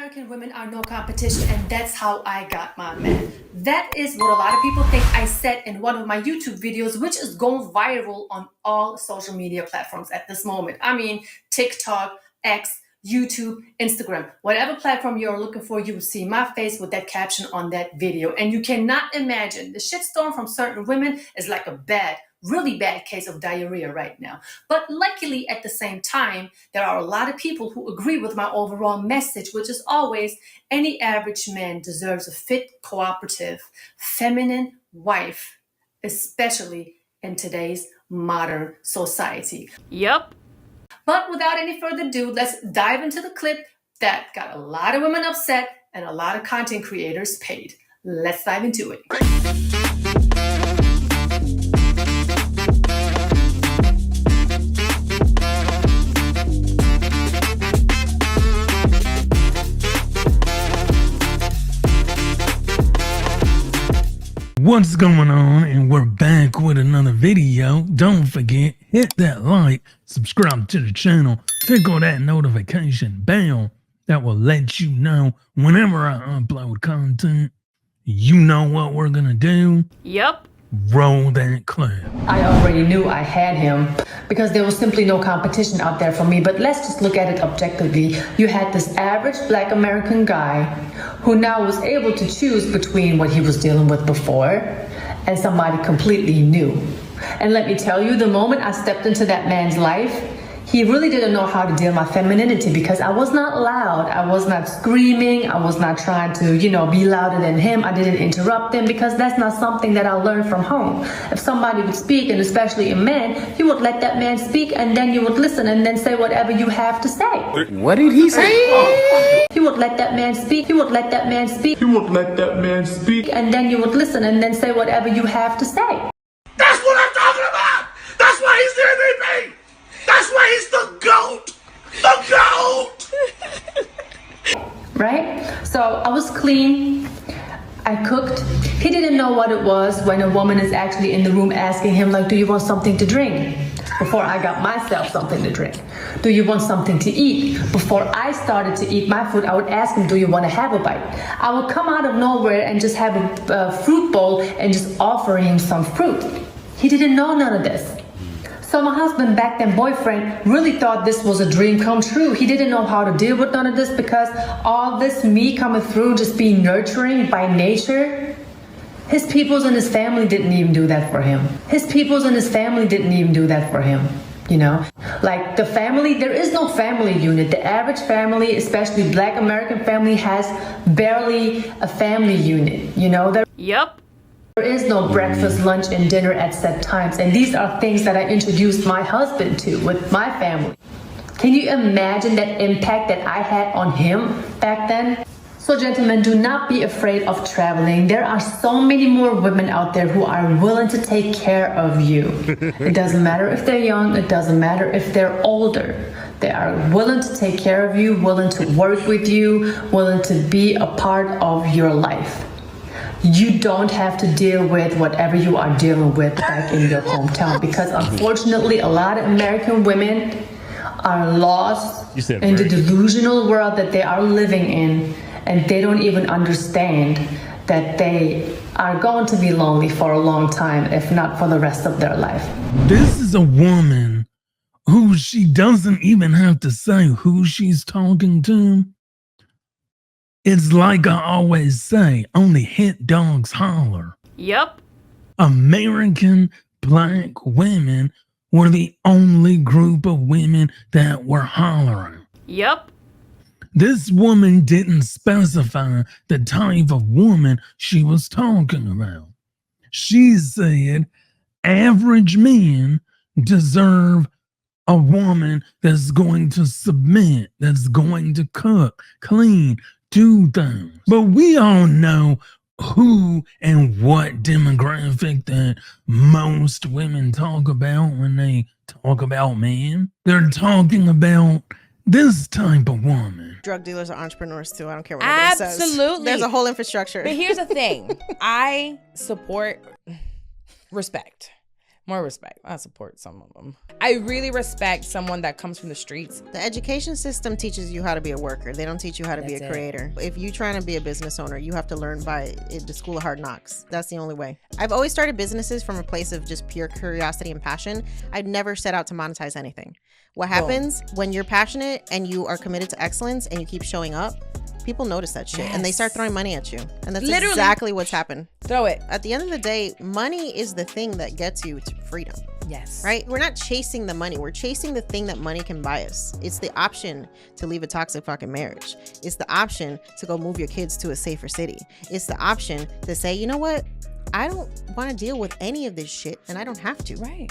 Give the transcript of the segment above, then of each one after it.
American women are no competition, and that's how I got my man. That is what a lot of people think I said in one of my YouTube videos, which is going viral on all social media platforms at this moment. I mean, TikTok, X, YouTube, Instagram, whatever platform you're looking for, you will see my face with that caption on that video. And you cannot imagine the shitstorm from certain women is like a really bad case of diarrhea right now. But luckily, at the same time, there are a lot of people who agree with my overall message, which is always any average man deserves a fit, cooperative, feminine wife, especially in today's modern society. Yep. But without any further ado, let's dive into the clip that got a lot of women upset and a lot of content creators paid. Let's dive into it. What's going on? And we're back with another video. Don't forget, hit that like, subscribe to the channel, tickle that notification bell. That will let you know whenever I upload content. You know what we're gonna do? Yep. Roll that clip. I already knew I had him because there was simply no competition out there for me. But let's just look at it objectively. You had this average Black American guy who now was able to choose between what he was dealing with before and somebody completely new. And let me tell you, the moment I stepped into that man's life, he really didn't know how to deal with my femininity because I was not loud. I was not screaming. I was not trying to, be louder than him. I didn't interrupt him because that's not something that I learned from home. If somebody would speak, and especially a man, you would let that man speak and then you would listen and then say whatever you have to say. What did he say? You would let that man speak. You would let that man speak. You would let that man speak. And then you would listen and then say whatever you have to say. That's what I'm talking about! That's why he's the MVP! That's why he's the GOAT! The GOAT! Right? So I was clean. I cooked. He didn't know what it was when a woman is actually in the room asking him, like, do you want something to drink? Before I got myself something to drink. Do you want something to eat? Before I started to eat my food, I would ask him, do you want to have a bite? I would come out of nowhere and just have a fruit bowl and just offer him some fruit. He didn't know none of this. So my husband, back then boyfriend, really thought this was a dream come true. He didn't know how to deal with none of this because all this me coming through, just being nurturing by nature, his peoples and his family didn't even do that for him. His peoples and his family didn't even do that for him. Like the family, there is no family unit. The average family, especially Black American family, has barely a family unit. Yep. There is no breakfast, lunch, and dinner at set times. And these are things that I introduced my husband to with my family. Can you imagine that impact that I had on him back then? So gentlemen, do not be afraid of traveling. There are so many more women out there who are willing to take care of you. It doesn't matter if they're young. It doesn't matter if they're older. They are willing to take care of you, willing to work with you, willing to be a part of your life. You don't have to deal with whatever you are dealing with back in your hometown because unfortunately a lot of American women are lost in the delusional world that they are living in, and they don't even understand that they are going to be lonely for a long time, if not for the rest of their life. This is a woman who she doesn't even have to say who she's talking to. It's like I always say, only hit dogs holler. Yep. American Black women were the only group of women that were hollering. Yep. This woman didn't specify the type of woman she was talking about. She said average men deserve a woman that's going to submit, that's going to cook, clean, do things. But we all know who and what demographic that most women talk about when they talk about men. They're talking about this type of woman. Drug dealers are entrepreneurs too. I don't care what anybody says. Absolutely. There's a whole infrastructure. But here's the thing. I support respect. More respect. I support some of them. I really respect someone that comes from the streets. The education system teaches you how to be a worker. They don't teach you how to be a creator. If you're trying to be a business owner, you have to learn by the school of hard knocks. That's the only way. I've always started businesses from a place of just pure curiosity and passion. I've never set out to monetize anything. What happens when you're passionate and you are committed to excellence and you keep showing up, people notice that shit and they start throwing money at you. And that's literally exactly what's happened. Throw it. At the end of the day, money is the thing that gets you to freedom. Yes. Right? We're not chasing the money. We're chasing the thing that money can buy us. It's the option to leave a toxic fucking marriage. It's the option to go move your kids to a safer city. It's the option to say, you know what? I don't want to deal with any of this shit and I don't have to. Right.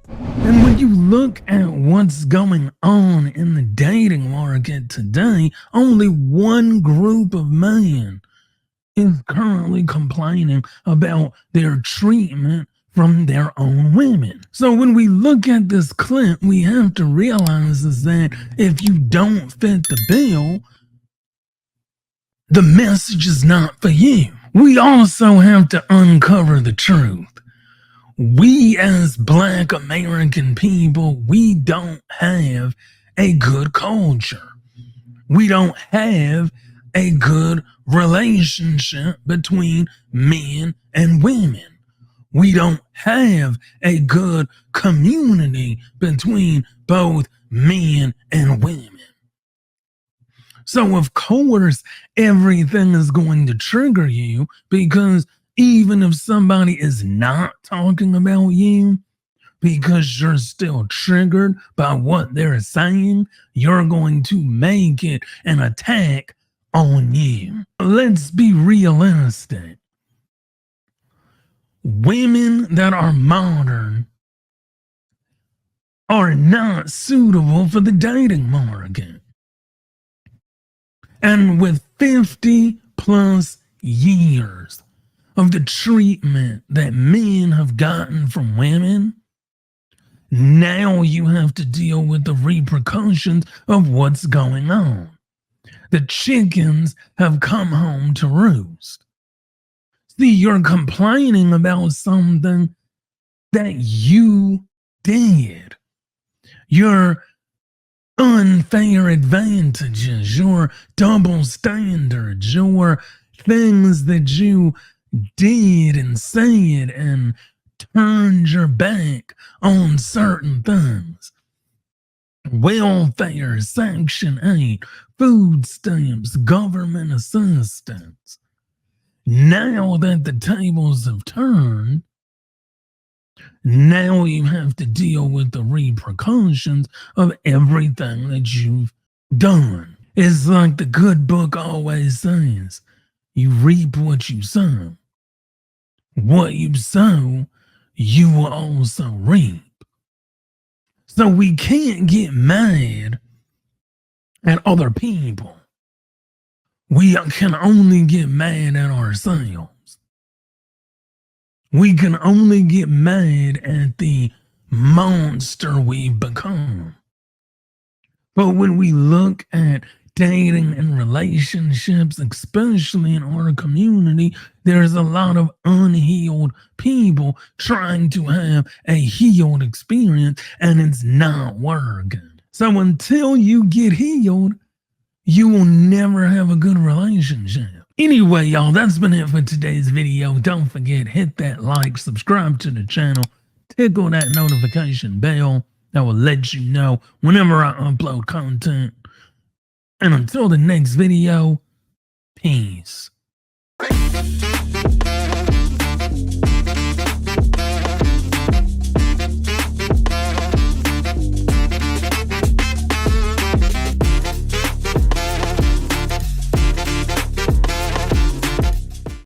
And when you look at what's going on in the dating market today, only one group of men is currently complaining about their treatment from their own women. So when we look at this clip, we have to realize is that if you don't fit the bill, the message is not for you. We also have to uncover the truth. We as Black American people, we don't have a good culture. We don't have a good relationship between men and women. We don't have a good community between both men and women. So of course, everything is going to trigger you because even if somebody is not talking about you, because you're still triggered by what they're saying, you're going to make it an attack on you. Let's be realistic. Women that are modern are not suitable for the dating market. And with 50 plus years of the treatment that men have gotten from women, now you have to deal with the repercussions of what's going on. The chickens have come home to roost. See, you're complaining about something that you did. Your unfair advantages, your double standards, your things that you did and said and turned your back on certain things. Welfare, Section 8, food stamps, government assistance. Now that the tables have turned, now you have to deal with the repercussions of everything that you've done. It's like the good book always says, you reap what you sow. What you sow, you will also reap. So we can't get mad at other people. We can only get mad at ourselves. We can only get mad at the monster we've become. But when we look at dating and relationships, especially in our community, there's a lot of unhealed people trying to have a healed experience, and it's not working. So until you get healed, you will never have a good relationship. Anyway, y'all, that's been it for today's video. Don't forget, hit that like, subscribe to the channel, tickle that notification bell. That will let you know whenever I upload content. And until the next video, peace.